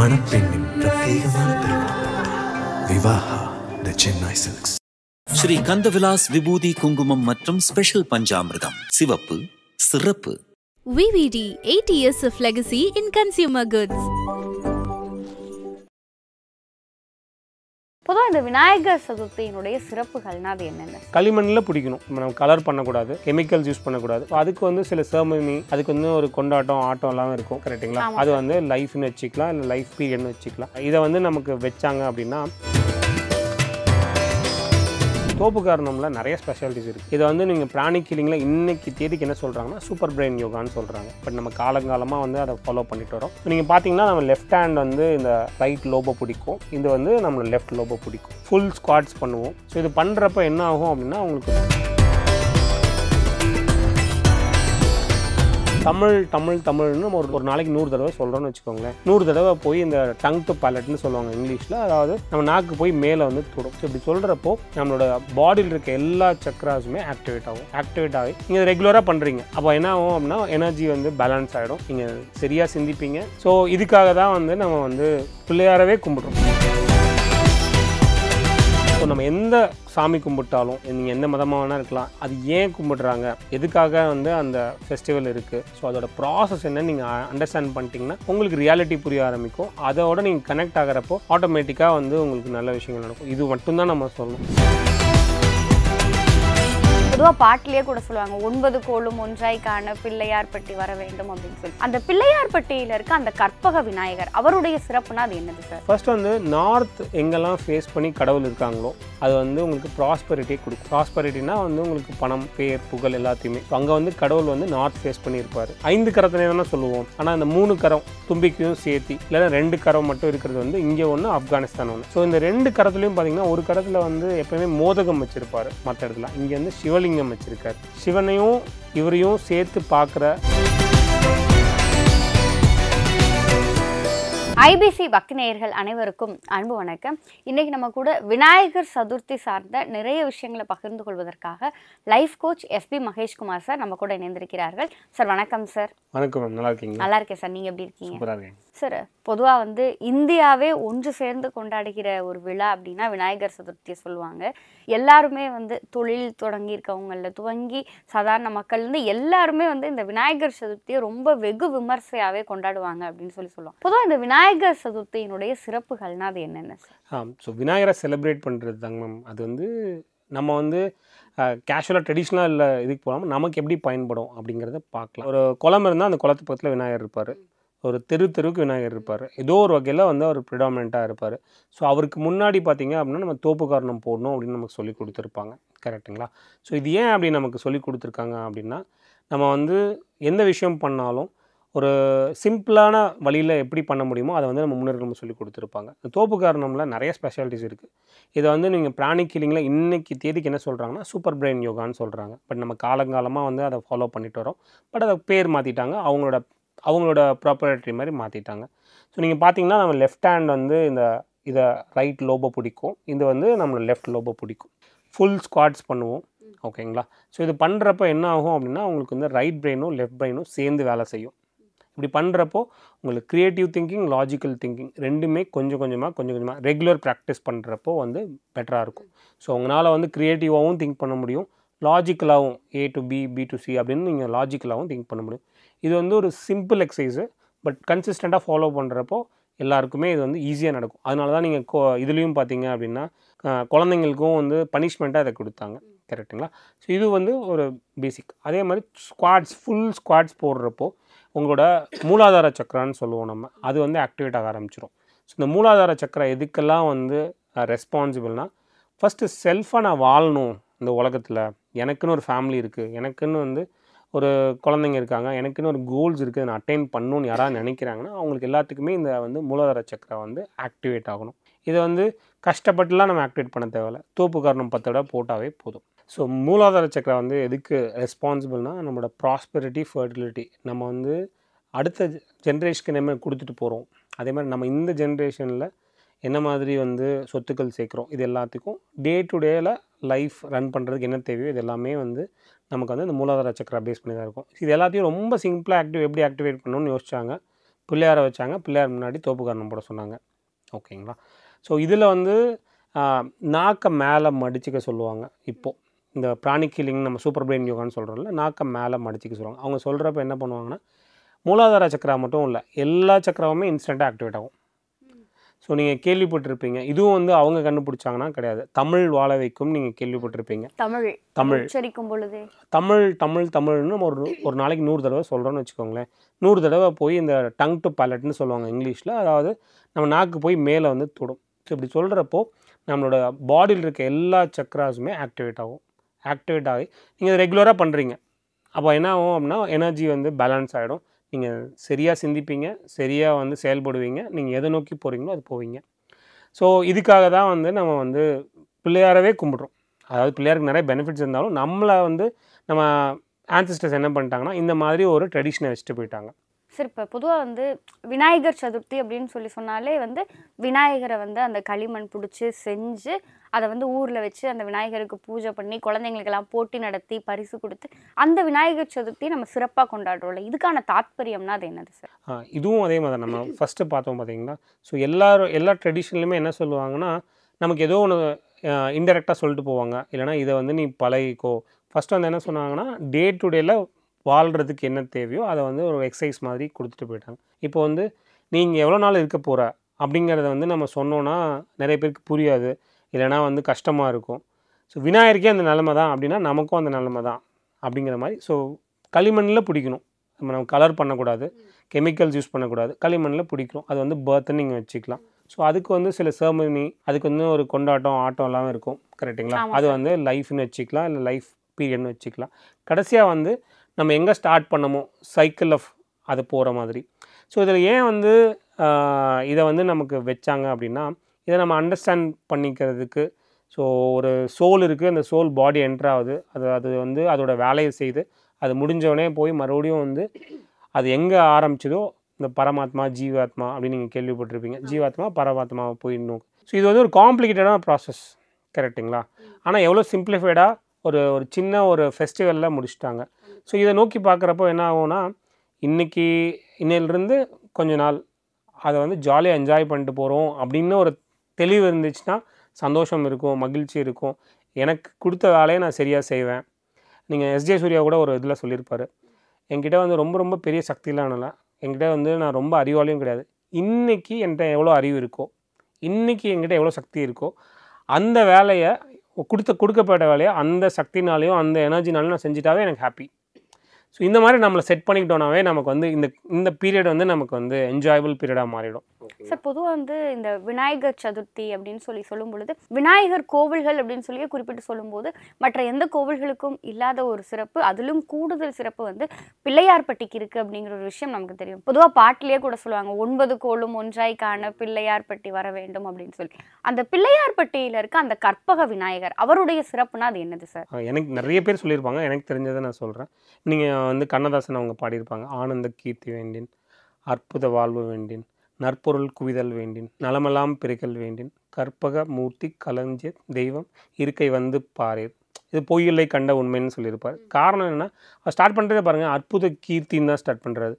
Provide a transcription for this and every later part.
மணப்பெண்ணின் பிரத்யேகமான திருமணம் விவாஹா தி சென்னை சில்க்ஸ். ஸ்ரீ கந்தவிலாஸ் விபூதி குங்குமம் மற்றும் ஸ்பெஷல் பஞ்சாமிர்தம் சிவப்பு சிறப்பு. VVD 80 years of legacy in consumer goods. பொதுவாக இந்த விநாயகர் சதுர்த்தியினுடைய சிறப்புகள்னா அது என்னென்ன? களிமண்ணில் பிடிக்கணும், நம்ம கலர் பண்ணக்கூடாது, கெமிக்கல்ஸ் யூஸ் பண்ணக்கூடாது. அதுக்கு வந்து சில செரமனி, அதுக்கு வந்து ஒரு கொண்டாட்டம் ஆட்டம் எல்லாம் இருக்கும், கரெக்டுங்களா? அது வந்து லைஃப்னு வச்சுக்கலாம், இல்லை லைஃப் பீரியட்னு வச்சுக்கலாம். இதை வந்து நமக்கு வச்சாங்க அப்படின்னா தோப்புக்காரணம்ல நிறைய ஸ்பெஷாலிட்டிஸ் இருக்குது. இதை வந்து நீங்கள் பிராணிக் ஹீலிங்கில் இன்னைக்கு தேதிக்கு என்ன சொல்கிறாங்கன்னா சூப்பர் பிரெயின் யோகான்னு சொல்கிறாங்க. பட் நம்ம காலங்காலமாக வந்து அதை ஃபாலோ பண்ணிட்டு வரோம். நீங்கள் பார்த்தீங்கன்னா நம்ம லெஃப்ட் ஹேண்ட் வந்து இந்த ரைட் லோபோ பிடிக்கும், இது வந்து நம்ம லெஃப்ட் லோபோ பிடிக்கும். ஃபுல் ஸ்குவாட்ஸ் பண்ணுவோம். ஸோ இது பண்ணுறப்ப என்ன ஆகும் அப்படின்னா உங்களுக்கு தமிழ்னு நம்ம ஒரு நாளைக்கு 100 தடவை சொல்கிறோன்னு வச்சுக்கோங்களேன். 100 தடவை போய் இந்த டங் டு பேலட்னு சொல்லுவாங்க இங்கிலீஷில். அதாவது நம்ம நாக்கு போய் மேலே வந்து தொடும். ஸோ இப்படி சொல்கிறப்போ நம்மளோட பாடியில் இருக்க எல்லா சக்கராஸுமே ஆக்டிவேட் ஆகி நீங்கள் ரெகுலராக பண்ணுறீங்க. அப்போ என்ன ஆகும் அப்படின்னா எனர்ஜி வந்து பேலன்ஸ் ஆகிடும், நீங்கள் சரியாக சிந்திப்பீங்க. ஸோ இதுக்காக தான் வந்து நம்ம வந்து பிள்ளையாரவே கும்பிடுறோம். ஸோ நம்ம எந்த சாமி கும்பிட்டாலும் நீங்கள் எந்த மதமாக வேணால் இருக்கலாம், அது ஏன் கும்பிடுறாங்க, எதுக்காக வந்து அந்த ஃபெஸ்டிவல் இருக்குது, ஸோ அதோட ப்ராசஸ் என்ன நீங்கள் அண்டர்ஸ்டாண்ட் பண்ணிட்டீங்கன்னா உங்களுக்கு ரியாலிட்டி புரிய ஆரம்பிக்கும். அதோட நீங்கள் கனெக்ட் ஆகிறப்போ ஆட்டோமேட்டிக்காக வந்து உங்களுக்கு நல்ல விஷயங்கள் நடக்கும். இது மட்டும்தான் நம்ம சொல்லணும். பொதுவாக பாட்டிலேயே கூட சொல்லுவாங்க 9 கோளும் ஒன்றாய் காண பிள்ளையார் பட்டி வர வேண்டும் அப்படின்னு சொல்லி. அந்த பிள்ளையார் பட்டியில் இருக்க அந்த கற்பக விநாயகர் அவருடைய சிறப்புனா அது என்னது சார்? ஃபர்ஸ்ட் வந்து நார்த் எங்கெல்லாம் ஃபேஸ் பண்ணி கடவுள் இருக்காங்களோ அது வந்து உங்களுக்கு ப்ராஸ்பரிட்டியை கொடுக்கும். ப்ராஸ்பரிட்டினா வந்து உங்களுக்கு பணம், பேர், புகழ் எல்லாத்தையுமே. அங்கே வந்து கடவுள் வந்து நார்த் ஃபேஸ் பண்ணி இருப்பார். 5 கரத்தினே தானே சொல்லுவோம். ஆனால் அந்த 3 கரம் தும்பிக்கையும் சேர்த்தி இல்லைன்னா 2 கரம் மட்டும் இருக்கிறது வந்து இங்கே ஒன்று, ஆப்கானிஸ்தான் ஒன்று. ஸோ இந்த 2 கரத்துலையும் பார்த்தீங்கன்னா ஒரு கரத்தில் வந்து எப்பவுமே மோதகம் வச்சிருப்பாரு, மற்ற இடத்துல இங்கே வந்து சிவலிங்கம் வச்சிருக்காரு. சிவனையும் இவரையும் சேர்த்து பார்க்குற ஐபிசி பக்தி நேயர்கள் அனைவருக்கும் அன்பு வணக்கம். இன்னைக்கு நம்ம கூட விநாயகர் சதுர்த்தி சார்ந்த நிறைய விஷயங்களை பகிர்ந்து கொள்வதற்காக life coach FB Maheshkumar sir நம்ம கூட இணைந்திருக்கிறார்கள். சார் வணக்கம் சார். வணக்கம், நல்லா இருக்கீங்க? நல்லா இருக்கேன் சார், நீங்கள் எப்படி இருக்கீங்க? சூப்பராக இருக்கேன் சார். பொதுவாக வந்து இந்தியாவே ஒன்று சேர்ந்து கொண்டாடுகிற ஒரு விழா அப்படின்னா விநாயகர் சதுர்த்தியை சொல்லுவாங்க. எல்லாருமே வந்து தொழில் தொடங்கியிருக்கவங்கள துவங்கி சாதாரண மக்கள்லேருந்து எல்லாருமே வந்து இந்த விநாயகர் சதுர்த்தியை ரொம்ப வெகு விமர்சையாகவே கொண்டாடுவாங்க அப்படின்னு சொல்லுவாங்க. பொதுவாக இந்த விநாயகர் சதுர்த்தியினுடைய சிறப்புகள்னா அது என்னென்ன சார்? ஸோ விநாயகரை செலிப்ரேட் பண்ணுறது தாங்க மேம். அது வந்து நம்ம வந்து கேஷுவலாக ட்ரெடிஷ்னலாக இல்லை இதுக்கு போகாமல் நமக்கு எப்படி பயன்படும் அப்படிங்கிறத பார்க்கலாம். ஒரு குளம் இருந்தால் அந்த குளத்து பக்கத்தில் விநாயகர் இருப்பார், ஒரு தெருவுக்கு விநாயகர் இருப்பார், ஏதோ ஒரு வகையில் வந்து அவர் ப்ரிடாமினண்ட்டாக இருப்பார். ஸோ அவருக்கு முன்னாடி பார்த்தீங்க அப்படின்னா நம்ம தோப்புக்காரணம் போடணும் அப்படின்னு நமக்கு சொல்லி கொடுத்துருப்பாங்க, கரெக்டுங்களா? ஸோ இது ஏன் அப்படி நமக்கு சொல்லி கொடுத்துருக்காங்க அப்படின்னா நம்ம வந்து எந்த விஷயம் பண்ணாலும் ஒரு சிம்பிளான வழியில் எப்படி பண்ண முடியுமோ அதை வந்து நம்ம முன்னோர்கள் சொல்லி கொடுத்துருப்பாங்க. தோப்புக்காரணம்ல நிறைய ஸ்பெஷாலிட்டிஸ் இருக்குது. இதை வந்து நீங்கள் பிராணிக் ஹீலிங்கில் இன்னைக்கு தேதிக்கு என்ன சொல்கிறாங்கன்னா சூப்பர் பிரெயின் யோகான்னு சொல்கிறாங்க. பட் நம்ம காலங்காலமாக வந்து அதை ஃபாலோ பண்ணிட்டு வரோம். பட் அதை பேர் மாற்றிட்டாங்க, அவங்களோட ப்ராப்பர்ட்டி மாதிரி மாற்றிட்டாங்க. ஸோ நீங்கள் பார்த்தீங்கன்னா நம்ம லெஃப்ட் ஹேண்ட் வந்து இதை ரைட் லோபோ பிடிக்கும், இது வந்து நம்ம லெஃப்ட் லோபோ பிடிக்கும். ஃபுல் ஸ்குவாட்ஸ் பண்ணுவோம், ஓகேங்களா? ஸோ இது பண்ணுறப்ப என்ன ஆகும் அப்படின்னா உங்களுக்கு வந்து ரைட் பிரெயினும் லெஃப்ட் பிரெயினும் சேர்ந்து வேலை செய்யும். இப்படி பண்ணுறப்போ உங்களுக்கு க்ரியேட்டிவ் திங்கிங், லாஜிக்கல் திங்கிங் ரெண்டுமே கொஞ்சம் கொஞ்சமாக ரெகுலர் ப்ராக்டிஸ் பண்ணுறப்போ வந்து பெட்டராக இருக்கும். ஸோ உங்களால் வந்து க்ரியேட்டிவாகவும் திங்க் பண்ண முடியும், லாஜிக்கலாகவும் A to B, B to C அப்படின்னு நீங்கள் லாஜிக்கலாகவும் திங்க் பண்ண முடியும். இது வந்து ஒரு சிம்பிள் எக்ஸசைஸு, பட் கன்சிஸ்டண்ட்டாக ஃபாலோ பண்ணுறப்போ எல்லாருக்குமே இது வந்து ஈஸியாக நடக்கும். அதனால தான் நீங்கள் இதுலேயும் பார்த்தீங்க அப்படின்னா குழந்தைங்களுக்கும் வந்து பனிஷ்மெண்ட்டாக இதை கொடுத்தாங்க, கரெக்டுங்களா? ஸோ இது வந்து ஒரு பேசிக். அதே மாதிரி ஃபுல் ஸ்குவாட்ஸ் போடுறப்போ உங்களோட மூலாதார சக்கரான்னு சொல்லுவோம் நம்ம, அது வந்து ஆக்டிவேட் ஆக ஆரம்பிச்சிடும். ஸோ இந்த மூலாதார சக்கரை எதுக்கெல்லாம் வந்து ரெஸ்பான்சிபிள்னால் ஃபஸ்ட்டு செல்ஃபாக நான் வாழணும் இந்த உலகத்தில், எனக்குன்னு ஒரு ஃபேமிலி இருக்குது, எனக்குன்னு வந்து ஒரு குழந்தைங்க இருக்காங்க, எனக்குன்னு ஒரு கோல்ஸ் இருக்குது, நான் அட்டைன் பண்ணணும்னு யாராவது நினைக்கிறாங்கன்னா அவங்களுக்கு எல்லாத்துக்குமே இந்த வந்து மூலாதார சக்கரை வந்து ஆக்டிவேட் ஆகணும். இதை வந்து கஷ்டப்பட்டுலாம் நம்ம ஆக்டிவேட் பண்ண தேவையில்லை, தோப்புக்காரணம் 10 தடவை போட்டாவே போதும். ஸோ மூலாதார சக்கரை வந்து எதுக்கு ரெஸ்பான்சிபிள்னால் நம்மளோட ப்ராஸ்பெரிட்டி, ஃபர்டிலிட்டி நம்ம வந்து அடுத்த ஜென்ரேஷனுக்கு என்ன கொடுத்துட்டு போகிறோம், அதே மாதிரி நம்ம இந்த ஜென்ரேஷனில் என்ன மாதிரி வந்து சொத்துக்கள் சேர்க்குறோம், இது எல்லாத்துக்கும் டே டு டேயில் லைஃப் ரன் பண்ணுறதுக்கு என்ன தேவையோ இது எல்லாமே வந்து நமக்கு வந்து இந்த மூலாதார சக்கரை பேஸ் பண்ணி தான் இருக்கும். இது எல்லாத்தையும் ரொம்ப சிம்பிளாக எப்படி ஆக்டிவேட் பண்ணணும்னு யோசிச்சாங்க. பிள்ளையாரை வச்சாங்க. பிள்ளையார் முன்னாடி தோப்புக்கரணம் போட சொன்னாங்க. ஓகேங்களா? ஸோ இதில் வந்து நாக்கை மேலே மடிச்சிக்க சொல்லுவாங்க. இப்போது இந்த பிராணிக் ஹீலிங் நம்ம சூப்பர் பிரெயின் யோகான்னு சொல்கிறோம்ல, நாக்கை மேலே மடிச்சிக்க சொல்லுவாங்க. அவங்க சொல்கிறப்ப என்ன பண்ணுவாங்கன்னா, மூலாதார சக்கரா மட்டும் இல்லை, எல்லா சக்கராவுமே இன்ஸ்டண்ட்டாக ஆக்டிவேட் ஆகும். ஸோ நீங்கள் கேள்விப்பட்டிருப்பீங்க. இதுவும் வந்து அவங்க கண்டுபிடிச்சாங்கன்னா கிடையாது. தமிழ் வாழ வைக்கும் நீங்கள் கேள்விப்பட்டிருப்பீங்க. தமிழ் உச்சரிக்கும் பொழுது தமிழ்னு நம்ம ஒரு நாளைக்கு 100 தடவை சொல்கிறோன்னு வச்சுக்கோங்களேன். 100 தடவை போய் இந்த டங் டு பேலட்னு சொல்லுவாங்க இங்கிலீஷில். அதாவது நம்ம நாக்கு போய் மேலே வந்து தொடும். ஸோ இப்படி சொல்கிறப்போ நம்மளோட பாடியில் இருக்க எல்லா சக்கராஸுமே ஆக்டிவேட் ஆகும். ஆக்டிவேட் ஆகி நீங்கள் ரெகுலராக பண்ணுறீங்க. அப்போ என்ன ஆகும் அப்படின்னா, எனர்ஜி வந்து பேலன்ஸ் ஆகிடும். நீங்கள் சரியாக சிந்திப்பீங்க, சரியாக வந்து செயல்படுவீங்க. நீங்கள் எதை நோக்கி போகிறீங்களோ அது போவீங்க. ஸோ இதுக்காக தான் வந்து நம்ம வந்து பிள்ளையாரவே கும்பிட்றோம். அதாவது பிள்ளையாருக்கு நிறைய பெனிஃபிட்ஸ் இருந்தாலும் நம்மளை வந்து நம்ம ஆன்சிஸ்டர்ஸ் என்ன பண்ணிட்டாங்கன்னா, இந்த மாதிரி ஒரு ட்ரெடிஷனை வச்சுட்டு போயிட்டாங்க. சார் இப்போ பொதுவாக வந்து விநாயகர் சதுர்த்தி அப்படின்னு சொன்னாலே வந்து விநாயகரை வந்து அந்த களிமண் பிடிச்சி செஞ்சு அதை வந்து ஊரில் வச்சு அந்த விநாயகருக்கு பூஜை பண்ணி குழந்தைங்களுக்கெல்லாம் போட்டி நடத்தி பரிசு கொடுத்து அந்த விநாயகர் சதுர்த்தியை நம்ம சிறப்பாக கொண்டாடுறோம்ல. இதுக்கான தாத்பரியம்னா அது என்னது சார்? இதுவும் அதே மாதிரி நம்ம ஃபஸ்ட்டு பார்த்தோம் பார்த்தீங்கன்னா, ஸோ எல்லா ட்ரெடிஷன்லையுமே என்ன சொல்லுவாங்கன்னா, நமக்கு ஏதோ ஒன்று இன்டெரக்டாக சொல்லிட்டு போவாங்க. இல்லைனா இதை வந்து நீ பழகிக்கோ. ஃபஸ்ட்டு வந்து என்ன சொன்னாங்கன்னா, டே டு டேயில் வாழ்கிறதுக்கு என்ன தேவையோ அதை வந்து ஒரு எக்ஸசைஸ் மாதிரி கொடுத்துட்டு போயிட்டாங்க. இப்போ வந்து நீங்கள் எவ்வளோ நாள் இருக்க போகிற அப்படிங்கிறத வந்து நம்ம சொன்னோன்னா நிறைய பேருக்கு புரியாது. இல்லைனா வந்து கஷ்டமாக இருக்கும். ஸோ விநாயகருக்கே அந்த நிலமை தான் அப்படின்னா நமக்கும் அந்த நிலமை தான் அப்படிங்கிற மாதிரி. ஸோ களிமண்ணில் பிடிக்கணும். நம்ம கலர் பண்ணக்கூடாது, கெமிக்கல்ஸ் யூஸ் பண்ணக்கூடாது. களிமண்ணில் பிடிக்கணும். அது வந்து பர்த்ன்னு நீங்கள் வச்சுக்கலாம். ஸோ அதுக்கு வந்து சில செர்மனி, அதுக்கு வந்து ஒரு கொண்டாட்டம், ஆட்டம் எல்லாம் இருக்கும். கரெக்டுங்களா? அது வந்து லைஃப்னு வச்சுக்கலாம், இல்லை லைஃப் பீரியட்னு வச்சுக்கலாம். கடைசியாக வந்து நம்ம எங்கே ஸ்டார்ட் பண்ணமோ சைக்கிள் ஆஃப் அது போகிற மாதிரி. ஸோ இதில் ஏன் வந்து இதை வந்து நமக்கு வச்சாங்க அப்படின்னா, இதை நம்ம அண்டர்ஸ்டாண்ட் பண்ணிக்கிறதுக்கு. ஸோ ஒரு சோல் இருக்குது, அந்த சோல் பாடி என்ட்ரு ஆகுது. அது வந்து அதோட வேலையை செய்து அது முடிஞ்சவொடனே போய் மறுபடியும் வந்து அது எங்கே ஆரம்பிச்சதோ இந்த பரமாத்மா, ஜீவாத்மா அப்படின்னு நீங்கள் கேள்விப்பட்டிருப்பீங்க. ஜீவாத்மா பரமாத்மாவை போய் நோக்கு. ஸோ இது வந்து ஒரு காம்ப்ளிகேட்டடான ப்ராசஸ். கரெக்டுங்களா? ஆனால் எவ்வளோ சிம்பிளிஃபைடாக ஒரு சின்ன ஒரு ஃபெஸ்டிவலில் முடிச்சுட்டாங்க. ஸோ இதை நோக்கி பார்க்குறப்போ என்ன ஆகும்னா, இன்னையிலிருந்து கொஞ்ச நாள் அதை வந்து ஜாலியாக என்ஜாய் பண்ணிட்டு போகிறோம் அப்படின்னு ஒரு தெளிவு இருந்துச்சுன்னா சந்தோஷம் இருக்கும், மகிழ்ச்சி இருக்கும். எனக்கு கொடுத்த வேலையை நான் சரியாக செய்வேன். நீங்கள் எஸ்ஜே சூர்யா கூட ஒரு இதில் சொல்லியிருப்பார், என்கிட்ட வந்து ரொம்ப ரொம்ப பெரிய சக்திலாம் இல்லை, என்கிட்ட வந்து நான் ரொம்ப அறிவாளியும் கிடையாது. இன்றைக்கி என்கிட்ட எவ்வளோ அறிவு இருக்கோ, இன்றைக்கி என்கிட்ட எவ்வளோ சக்தி இருக்கோ, அந்த வேலையை கொடுக்கப்பட்ட வேலையை அந்த சக்தினாலேயும் அந்த எனர்ஜினாலையும் நான் செஞ்சுட்டாவே எனக்கு ஹாப்பி. ஸோ இந்த மாதிரி நம்மளை செட் பண்ணிக்கிட்டோம்னாவே நமக்கு வந்து இந்த பீரியட் வந்து நமக்கு வந்து என்ஜாயபிள் பீரியடாக மாறிடும். சார் பொதுவாக வந்து இந்த விநாயகர் சதுர்த்தி அப்படின்னு சொல்லும் பொழுது விநாயகர் கோவில்கள் அப்படின்னு சொல்லி குறிப்பிட்டு சொல்லும்போது மற்ற எந்த கோவில்களுக்கும் இல்லாத ஒரு சிறப்பு, அதிலும் கூடுதல் சிறப்பு வந்து பிள்ளையார்பட்டிக்கு இருக்குது அப்படிங்கிற ஒரு விஷயம் நமக்கு தெரியும். பொதுவாக பாட்டிலேயே கூட சொல்லுவாங்க, 9 கோளும் ஒன்றாய் காண பிள்ளையார்பட்டி வர வேண்டும் அப்படின்னு சொல்லி. அந்த பிள்ளையார்பட்டியில் இருக்க அந்த கற்பக விநாயகர் அவருடைய சிறப்புனா அது என்னது சார்? எனக்கு நிறைய பேர் சொல்லியிருப்பாங்க, எனக்கு தெரிஞ்சதை நான் சொல்கிறேன். நீங்கள் வந்து கண்ணதாசன் அவங்க பாடியிருப்பாங்க, ஆனந்த கீர்த்தி வேண்டின், அற்புத வாழ்வு வேண்டின், நற்பொருள் குவிதல் வேண்டின், நலமெல்லாம் பிரிக்கல் வேண்டின், கற்பக மூர்த்தி கலஞ்சிய தெய்வம் இருக்கை வந்து பாரேர். இது பொய்யில்லை கண்ட உண்மைன்னு சொல்லியிருப்பார். காரணம் என்னென்னா, ஸ்டார்ட் பண்ணுறதே பாருங்கள், அற்புத கீர்த்தின்னு தான் ஸ்டார்ட் பண்ணுறது.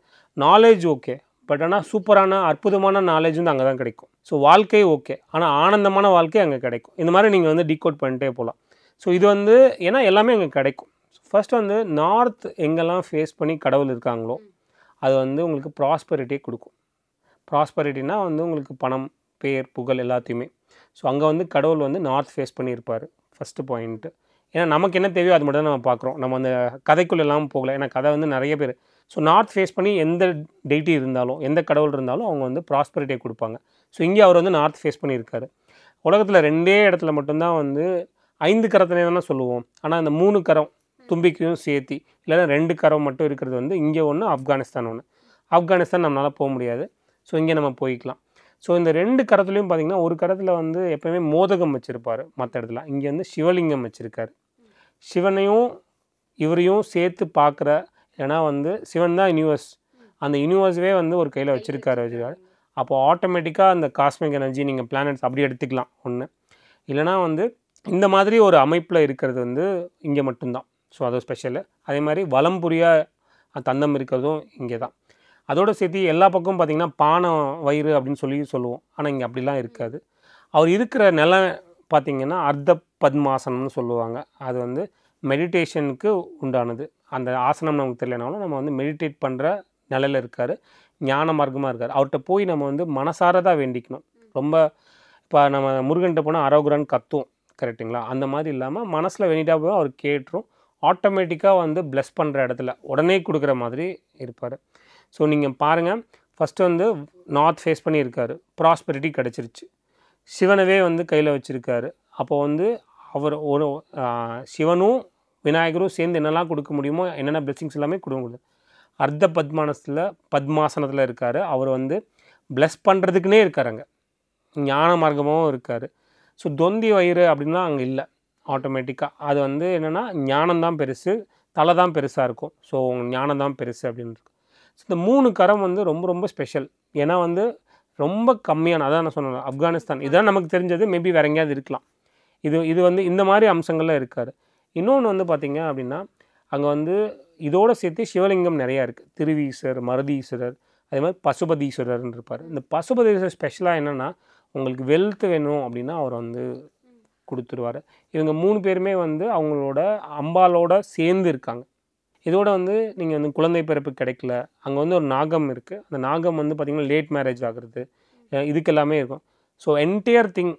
நாலேஜ் ஓகே, பட் ஆனால் சூப்பரான அற்புதமான நாலேஜ் வந்து அங்கே தான் கிடைக்கும். ஸோ வாழ்க்கை ஓகே, ஆனால் ஆனந்தமான வாழ்க்கை அங்கே கிடைக்கும். இந்த மாதிரி நீங்கள் வந்து டீகோட் பண்ணிட்டே போகலாம். ஸோ இது வந்து ஏன்னா எல்லாமே அங்கே கிடைக்கும். ஃபர்ஸ்ட் வந்து நார்த் எங்கெல்லாம் ஃபேஸ் பண்ணி கடவுள் இருக்காங்களோ அது வந்து உங்களுக்கு ப்ராஸ்பரிட்டியை கொடுக்கும். ப்ராஸ்பரிட்டினா வந்து உங்களுக்கு பணம், பேர், புகழ் எல்லாத்தையுமே. ஸோ அங்கே வந்து கடவுள் வந்து நார்த் ஃபேஸ் பண்ணியிருப்பார். First point. ஏன்னா நமக்கு என்ன தேவையோ அது மட்டும் தான் நம்ம பார்க்குறோம். நம்ம அந்த கதைக்குள்ள எல்லாம் போகல. ஏன்னா கதை வந்து நிறைய பேர். ஸோ நார்த் ஃபேஸ் பண்ணி எந்த டெய்ட்டி இருந்தாலும் எந்த கடவுள் இருந்தாலும் அவங்க வந்து ப்ராஸ்பரிட்டியை கொடுப்பாங்க. ஸோ இங்கே அவர் வந்து நார்த் ஃபேஸ் பண்ணியிருக்காரு. உலகத்தில் 2 இடத்துல மட்டும்தான் வந்து 5 கரத்தினே தானே சொல்லுவோம். ஆனால் அந்த 3 கரம் தும்பிக்கையும் சேர்த்தி இல்லைன்னா 2 கரம் மட்டும் இருக்கிறது வந்து இங்கே ஒன்று, ஆப்கானிஸ்தான் ஒன்று. ஆப்கானிஸ்தான் நம்மளால் போக முடியாது. ஸோ இங்கே நம்ம போய்க்கலாம். ஸோ இந்த 2 கரத்துலையும் பார்த்திங்கன்னா ஒரு கரத்தில் வந்து எப்போயுமே மோதகம் வச்சுருப்பார். மற்ற இடத்துல இங்கே வந்து சிவலிங்கம் வச்சுருக்காரு. சிவனையும் இவரையும் சேர்த்து பார்க்குற, ஏன்னா வந்து சிவன் தான் யூனிவர்ஸ், அந்த யூனிவர்ஸே வந்து ஒரு கையில் வச்சுருக்காரு. அப்போ ஆட்டோமேட்டிக்காக அந்த காஸ்மிக் எனர்ஜி நீங்கள் பிளானட்ஸ் அப்படி எடுத்துக்கலாம் ஒன்று. இல்லைனா வந்து இந்த மாதிரி ஒரு அமைப்பில் இருக்கிறது வந்து இங்கே மட்டும்தான். ஸோ அது ஸ்பெஷலு. அதே மாதிரி வலம்புரியாக தந்தம் இருக்கிறதும் இங்கே தான். அதோடு சேர்த்து எல்லா பக்கமும் பார்த்திங்கன்னா பானை வயிறு அப்படின்னு சொல்லுவோம். ஆனால் இங்கே அப்படிலாம் இருக்காது. அவர் இருக்கிற நிலை பார்த்திங்கன்னா அர்த்த பத்மாசனம்னு சொல்லுவாங்க. அது வந்து மெடிடேஷனுக்கு உண்டானது. அந்த ஆசனம் நமக்கு தெரியலனாலும் நம்ம வந்து மெடிடேட் பண்ணுற நிலையில் இருக்கார். ஞான மார்க்கமாக இருக்கார். அவர்கிட்ட போய் நம்ம வந்து மனசாரதாக வேண்டிக்கணும். ரொம்ப இப்போ நம்ம முருகன்கிட்ட போனால் அரோகுரான்னு கத்துவோம், கரெக்டுங்களா? அந்த மாதிரி இல்லாமல் மனசில் வேண்டிட்டா போய் அவர் கேட்டுரும். ஆட்டோமேட்டிக்காக வந்து ப்ளஸ் பண்ணுற இடத்துல உடனே கொடுக்குற மாதிரி இருப்பார். ஸோ நீங்கள் பாருங்கள், ஃபஸ்ட்டு வந்து நார்த் ஃபேஸ் பண்ணி இருக்கார். ப்ராஸ்பெரிட்டி கிடச்சிருச்சு. சிவனவே வந்து கையில் வச்சுருக்காரு. அப்போ வந்து அவர் ஒரு சிவனும் விநாயகரும் சேர்ந்து என்னெல்லாம் கொடுக்க முடியுமோ, என்னென்ன பிளெஸிங்ஸ் எல்லாமே கொடுக்க முடியும். அர்த்த பத்மாசனத்தில் இருக்கார். அவர் வந்து ப்ளஸ் பண்ணுறதுக்குன்னே இருக்காருங்க. ஞான மார்க்கமாகவும் இருக்கார். ஸோ தொந்தி வயிறு அப்படின்லாம் அங்கே இல்லை. ஆட்டோமேட்டிக்காக அது வந்து என்னென்னா ஞானம்தான் பெருசு, தலை தான் பெருசாக இருக்கும். ஸோ ஞானம் தான் பெருசு அப்படின்னு இருக்கு. ஸோ இந்த 3 கரம் வந்து ரொம்ப ரொம்ப ஸ்பெஷல். ஏன்னா வந்து ரொம்ப கம்மியான, அதான் நான் சொன்னேன், ஆப்கானிஸ்தான் இதான் நமக்கு தெரிஞ்சது. மேபி வேறு எங்கேயாவது இருக்கலாம். இது வந்து இந்த மாதிரி அம்சங்கள்லாம் இருக்கார். இன்னொன்று வந்து பார்த்திங்க அப்படின்னா அங்கே வந்து இதோடு சேர்த்து சிவலிங்கம் நிறையா இருக்குது. திருவீசர், மருதீஸ்வரர், அதே மாதிரி பசுபதீஸ்வரர்னு இருப்பார். இந்த பசுபதீஸ்வரர் ஸ்பெஷலாக என்னென்னா உங்களுக்கு வெல்த் வேணும் அப்படின்னா அவர் வந்து கொடுத்துருவார். இவங்க 3 பேருமே வந்து அவங்களோட அம்பாலோட சேர்ந்து இருக்காங்க. இதோட வந்து நீங்கள் வந்து குழந்தை பிறப்பு கிடைக்கல, அங்கே வந்து ஒரு நாகம் இருக்குது. அந்த நாகம் வந்து பார்த்திங்கன்னா லேட் மேரேஜ் ஆகுறது, இதுக்கு எல்லாமே இருக்கும். ஸோ என்டையர் திங்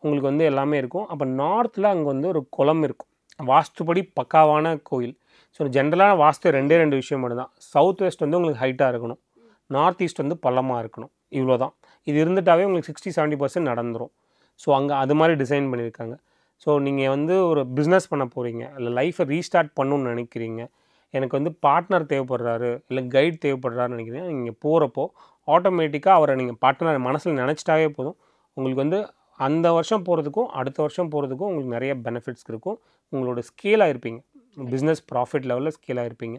உங்களுக்கு வந்து எல்லாமே இருக்கும். அப்போ நார்த்தில் அங்கே வந்து ஒரு குளம் இருக்கும். வாஸ்துப்படி பக்காவான கோயில். ஸோ ஜென்ரலாக வாஸ்து 2 விஷயம் மட்டும் தான். சவுத் வெஸ்ட் வந்து உங்களுக்கு ஹைட்டாக இருக்கணும், நார்த் ஈஸ்ட் வந்து பள்ளமாக இருக்கணும். இவ்வளோ தான். இது இருந்துட்டாவே உங்களுக்கு 60-70% நடந்துடும். ஸோ அங்கே அது மாதிரி டிசைன் பண்ணியிருக்காங்க. ஸோ நீங்கள் வந்து ஒரு பிஸ்னஸ் பண்ண போகிறீங்க, இல்லை லைஃப்பை ரீஸ்டார்ட் பண்ணணுன்னு நினைக்கிறீங்க, எனக்கு வந்து பார்ட்னர் தேவைப்படுறாரு, இல்லை கைட் தேவைப்படுறாருன்னு நினைக்கிறீங்க, நீங்கள் போகிறப்போ ஆட்டோமேட்டிக்காக அவரை நீங்கள் பார்ட்னர் மனசில் நினச்சிட்டாவே போதும். உங்களுக்கு வந்து அந்த வருஷம் போகிறதுக்கும் அடுத்த வருஷம் போகிறதுக்கும் உங்களுக்கு நிறைய பெனிஃபிட்ஸ் இருக்கும். உங்களோட ஸ்கேலாக இருப்பீங்க, பிஸ்னஸ் ப்ராஃபிட் லெவலில் ஸ்கேலாக இருப்பீங்க.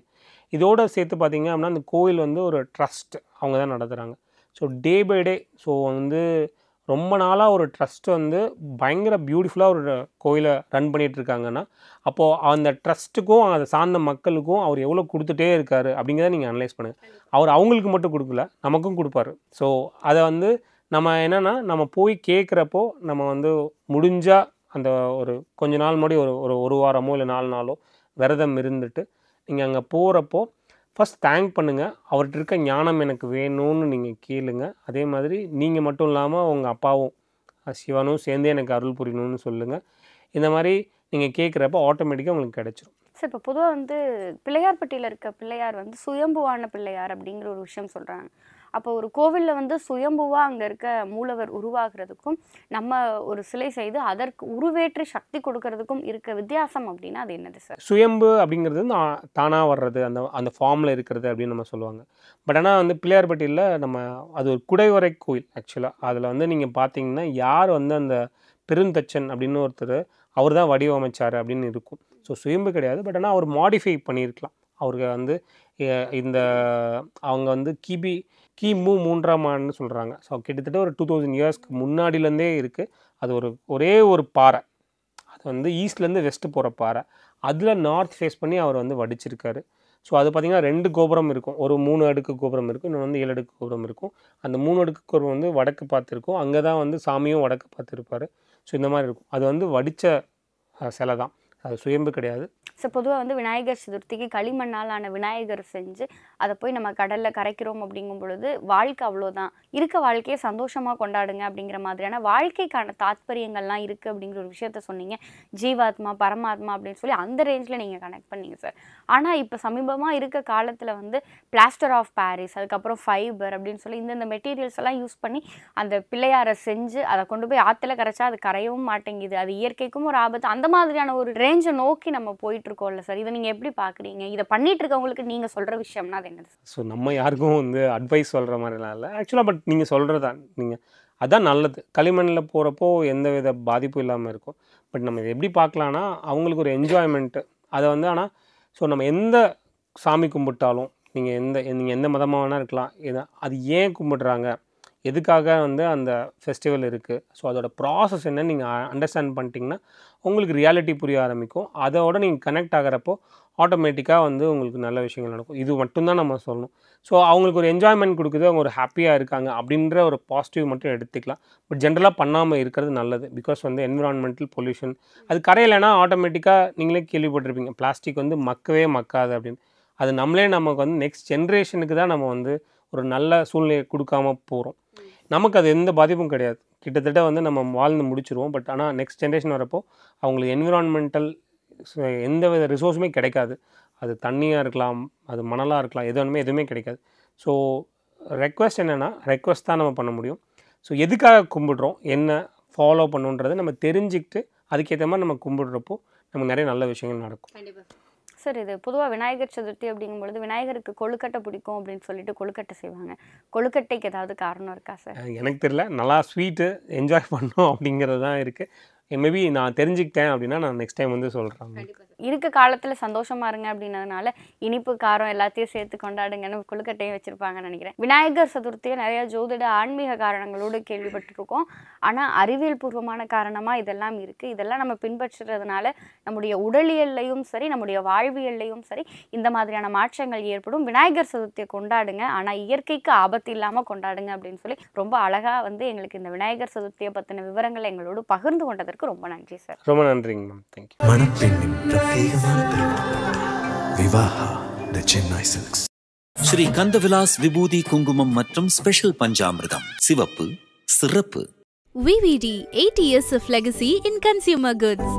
இதோடு சேர்த்து பார்த்திங்க அப்படின்னா அந்த கோயில் வந்து ஒரு ட்ரஸ்ட் அவங்க தான் நடத்துகிறாங்க. So day by day, so வந்து ரொம்ப நாளாக ஒரு ட்ரஸ்ட் வந்து பயங்கர பியூட்டிஃபுல்லாக ஒரு கோயிலை ரன் பண்ணிகிட்ருக்காங்கன்னா அப்போது அந்த ட்ரஸ்ட்டுக்கும் அதை சார்ந்த மக்களுக்கும் அவர் எவ்வளோ கொடுத்துட்டே இருக்கார் அப்படிங்கிறத நீங்கள் அனலைஸ் பண்ணுங்கள். அவர் அவங்களுக்கு மட்டும் கொடுக்கல, நமக்கும் கொடுப்பாரு. ஸோ அதை வந்து நம்ம என்னென்னா நம்ம போய் கேட்குறப்போ நம்ம வந்து முடிஞ்சால் அந்த ஒரு கொஞ்ச நாள் முன்னாடி ஒரு வாரமோ இல்லை 4 நாளோ விரதம் இருந்துட்டு நீங்கள் அங்கே போகிறப்போ ஃபஸ்ட் தேங்க் பண்ணுங்கள். அவர்கிட்ட இருக்க ஞானம் எனக்கு வேணும்னு நீங்கள் கேளுங்க. அதே மாதிரி நீங்கள் மட்டும் இல்லாமல் உங்கள் அப்பாவும் சிவனும் சேர்ந்து எனக்கு அருள் புரியணும்னு சொல்லுங்கள். இந்த மாதிரி நீங்கள் கேட்குறப்ப ஆட்டோமேட்டிக்காக உங்களுக்கு கிடைச்சிரும். சார், இப்போ பொதுவாக வந்து பிள்ளையார்பட்டியில் இருக்க பிள்ளையார் வந்து சுயம்புவான பிள்ளையார் அப்படிங்கிற ஒரு விஷயம் சொல்கிறாங்க. அப்போ ஒரு கோவிலில் வந்து சுயம்புவாக அங்கே இருக்க மூலவர் உருவாகிறதுக்கும் நம்ம ஒரு சிலை செய்து அதற்கு உருவேற்றி சக்தி கொடுக்கறதுக்கும் இருக்க வித்தியாசம் அப்படின்னா அது என்னது சார்? சுயம்பு அப்படிங்கிறது வந்து தானாக வர்றது, அந்த ஃபார்மில் இருக்கிறது அப்படின்னு நம்ம சொல்லுவாங்க. பட் ஆனால் வந்து பிள்ளையார்பட்டியில் நம்ம அது ஒரு குடைவரை கோயில் ஆக்சுவலாக. அதில் வந்து நீங்கள் பார்த்தீங்கன்னா யார் வந்து அந்த பெருந்தச்சன் அப்படின்னு ஒருத்தர் அவர் தான் வடிவமைச்சார் அப்படின்னு இருக்கும். ஸோ சுயம்பு கிடையாது. பட் ஆனால் அவர் மாடிஃபை பண்ணியிருக்கலாம். அவருக்கு வந்து இந்த அவங்க வந்து கிமு 3ஆம் ஆண்டுன்னு சொல்கிறாங்க. ஸோ கிட்டத்தட்ட ஒரு 2000 இயர்ஸ்க்கு முன்னாடிலேருந்தே இருக்குது. அது ஒரே ஒரு பாறை, அது வந்து ஈஸ்ட்லேருந்து வெஸ்ட்டு போகிற பாறை. அதில் நார்த் ஃபேஸ் பண்ணி அவர் வந்து வடிச்சிருக்காரு. ஸோ அது பார்த்திங்கன்னா 2 கோபுரம் இருக்கும். ஒரு 3 அடுக்கு கோபுரம் இருக்கும், இன்னொன்று வந்து 7 அடுக்கு கோபுரம் இருக்கும். அந்த 3 அடுக்கு கோபுரம் வந்து வடக்கு பார்த்துருக்கும். அங்கே தான் வந்து சாமியும் வடக்கு பார்த்துருப்பார். ஸோ இந்த மாதிரி இருக்கும். அது வந்து வடித்த சிலை தான், அது சுயம்பு கிடையாது. ஸோ பொதுவாக வந்து விநாயகர் சதுர்த்திக்கு களிமண்ணால் ஆன விநாயகர் செஞ்சு அதை போய் நம்ம கடலில் கரைக்கிறோம் அப்படிங்கும் பொழுது வாழ்க்கை அவ்வளோதான், இருக்க வாழ்க்கையை சந்தோஷமாக கொண்டாடுங்க அப்படிங்கிற மாதிரியான வாழ்க்கைக்கான தாத்பரியங்கள்லாம் இருக்குது அப்படிங்கிற ஒரு விஷயத்த சொன்னீங்க. ஜீவாத்மா, பரமாத்மா அப்படின்னு சொல்லி அந்த ரேஞ்சில் நீங்கள் கனெக்ட் பண்ணீங்க சார். ஆனால் இப்போ சமீபமாக இருக்க காலத்தில் வந்து பிளாஸ்டர் ஆஃப் பாரிஸ், அதுக்கப்புறம் ஃபைபர் அப்படின்னு சொல்லி இந்தந்த மெட்டீரியல்ஸ் எல்லாம் யூஸ் பண்ணி அந்த பிள்ளையாரை செஞ்சு அதை கொண்டு போய் ஆற்றுல கரைச்சா அது கரையவும் மாட்டேங்குது, அது இயற்கைக்கும் ஒரு ஆபத்து, அந்த மாதிரியான ஒரு ரேஞ்சை நோக்கி நம்ம போயிட்டு இருக்கோம்ல சார். இதை நீங்கள் எப்படி பார்க்குறீங்க? இதை பண்ணிட்டு இருக்கவங்களுக்கு நீங்கள் சொல்கிற விஷயம்னா அது என்னது? ஸோ நம்ம யாருக்கும் வந்து அட்வைஸ் சொல்கிற மாதிரிலாம் இல்லை ஆக்சுவலாக. பட் நீங்கள் சொல்கிறது தான், நீங்கள் அதான் நல்லது. களிமண்ணில் போகிறப்போ எந்த வித பாதிப்பும் இல்லாமல் இருக்கும். பட் நம்ம இதை எப்படி பார்க்கலான்னா அவங்களுக்கு ஒரு என்ஜாய்மெண்ட்டு அதை வந்து. ஆனால் ஸோ நம்ம எந்த சாமி கும்பிட்டாலும் நீங்கள் எந்த மதமாக வேணால் இருக்கலாம், அது ஏன் கும்பிடுறாங்க, எதுக்காக வந்து அந்த ஃபெஸ்டிவல் இருக்குது, ஸோ அதோட ப்ராசஸ் என்னன்னு நீங்கள் அண்டர்ஸ்டாண்ட் பண்ணிட்டீங்கன்னா உங்களுக்கு ரியாலிட்டி புரிய ஆரம்பிக்கும். அதோட நீங்கள் கனெக்ட் ஆகிறப்போ ஆட்டோமேட்டிக்காக வந்து உங்களுக்கு நல்ல விஷயங்கள் நடக்கும். இது மட்டும்தான் நம்ம சொல்லணும். ஸோ அவங்களுக்கு ஒரு என்ஜாய்மெண்ட் கொடுக்குது, அவங்க ஒரு ஹாப்பியாக இருக்காங்க அப்படின்ற ஒரு பாசிட்டிவ் மட்டும் எடுத்துக்கலாம். பட் ஜென்ரலாக பண்ணாமல் இருக்கிறது நல்லது. பிகாஸ் வந்து என்விரான்மெண்டல் பொல்யூஷன் அது கரையிலனா ஆட்டோமேட்டிக்காக நீங்களே கேள்விப்பட்டிருப்பீங்க, பிளாஸ்டிக் வந்து மக்கவே மக்காது அப்படின்னு. அது நமக்கு வந்து நெக்ஸ்ட் ஜென்ரேஷனுக்கு தான் நம்ம வந்து ஒரு நல்ல சூழ்நிலையை கொடுக்காம போகிறோம். நமக்கு அது எந்த பாதிப்பும் கிடையாது. கிட்டத்தட்ட வந்து நம்ம வாழ்ந்து முடிச்சிருவோம். பட் ஆனால் நெக்ஸ்ட் ஜென்ரேஷன் வரப்போ அவங்களுக்கு என்விரான்மெண்டல் எந்த வித ரிசோர்ஸுமே கிடைக்காது. அது தண்ணியாக இருக்கலாம், அது மணலாக இருக்கலாம், எதுவுமே கிடைக்காது. ஸோ ரெக்வெஸ்ட் என்னென்னா, ரெக்வெஸ்ட் தான் நம்ம பண்ண முடியும். ஸோ எதுக்காக கும்பிடுறோம், என்ன ஃபாலோ பண்ணுன்றதை நம்ம தெரிஞ்சுக்கிட்டு அதுக்கேற்ற மாதிரி நம்ம கும்பிடுறப்போ நமக்கு நிறைய நல்ல விஷயங்கள் நடக்கும். சார், இது பொதுவாக விநாயகர் சதுர்த்தி அப்படிங்கும்பொழுது விநாயகருக்கு கொழுக்கட்டை பிடிக்கும் அப்படின்னு சொல்லிட்டு கொழுக்கட்டை செய்வாங்க. கொழுக்கட்டைக்கு ஏதாவது காரணம் இருக்கா சார்? எனக்கு தெரியல, நல்லா ஸ்வீட்டு என்ஜாய் பண்ணோம் அப்படிங்கிறது தான் இருக்குது. மேபி நான் தெரிஞ்சுக்கிட்டேன் அப்படின்னா நான் நெக்ஸ்ட் டைம் வந்து சொல்கிறேன். இருக்க காலத்தில் சந்தோஷமாக இருங்க அப்படின்னதுனால இனிப்பு காரம் எல்லாத்தையும் சேர்த்து கொண்டாடுங்கன்னு கொழுக்கட்டையும் வச்சுருப்பாங்கன்னு நினைக்கிறேன். விநாயகர் சதுர்த்தியை நிறையா ஜோதிட ஆன்மீக காரணங்களோடு கேள்விப்பட்டிருக்கோம். ஆனால் அறிவியல் பூர்வமான காரணமாக இதெல்லாம் இருக்குது. இதெல்லாம் நம்ம பின்பற்றுறதுனால நம்முடைய உடலியல்லையும் சரி, நம்முடைய வாழ்வியல்லையும் சரி இந்த மாதிரியான மாற்றங்கள் ஏற்படும். விநாயகர் சதுர்த்தியை கொண்டாடுங்க, ஆனால் இயற்கைக்கு ஆபத்து இல்லாமல் கொண்டாடுங்க அப்படின்னு சொல்லி ரொம்ப அழகாக வந்து எங்களுக்கு இந்த விநாயகர் சதுர்த்தியை பற்றின விவரங்களை எங்களோடு பகிர்ந்து கொண்டதற்கு ரொம்ப நன்றி சார். ரொம்ப நன்றிங்க மேம். தேங்க்யூ. மணப்பெண்ணின் பிரத்யேகமான திருமணம் விவாஹா தி சென்னை சில்க்ஸ். ஸ்ரீ கந்தவிலாஸ் விபூதி குங்குமம் மற்றும் ஸ்பெஷல் பஞ்சாமிர்தம் சிவப்பு சிறப்பு. VVD 8 years of legacy in consumer goods.